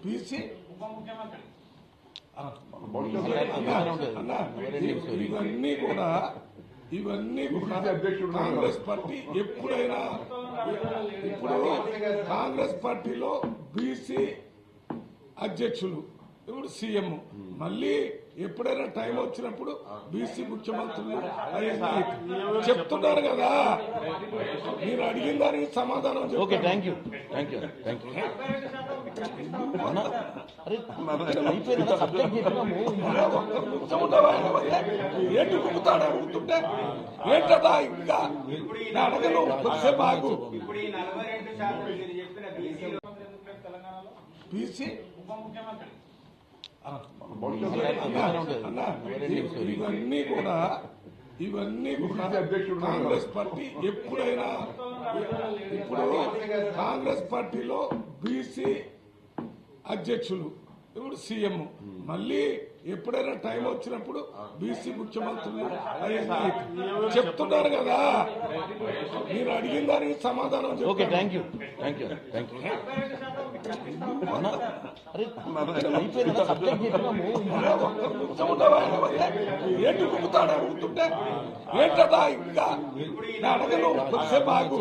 BC ఇవన్నీ కూడా Congress party ఎప్పుడైనా ఇప్పుడు కాంగ్రెస్ పార్టీలో బీసీ అధ్యక్షులు ఇప్పుడు సీఎం మళ్ళీ ఎప్పుడైనా టైం వచ్చినప్పుడు బీసీ ముఖ్యమంత్రులు చెప్తున్నారు కదా. మీరు అడిగిన దానికి సమాధానం ఏంటి ముక్కుతాడు అడుగుతుంటే ఏంటదా ఇంకా అడగను బాగు బీసీ ఇవన్నీ కూడా కాంగ్రెస్ పార్టీ ఎప్పుడైనా ఇప్పుడు కాంగ్రెస్ పార్టీలో బీసీ అధ్యక్షులు ఇప్పుడు సీఎం మళ్ళీ ఎప్పుడైనా టైం వచ్చినప్పుడు బీసీ ముఖ్యమంత్రులు చెప్తున్నారు కదా. మీరు అడిగిన దానికి సమాధానం ఏంటి ముక్కుతాడు అడుగుతుంటే ఏంటదా ఇంకా అడగను బాగు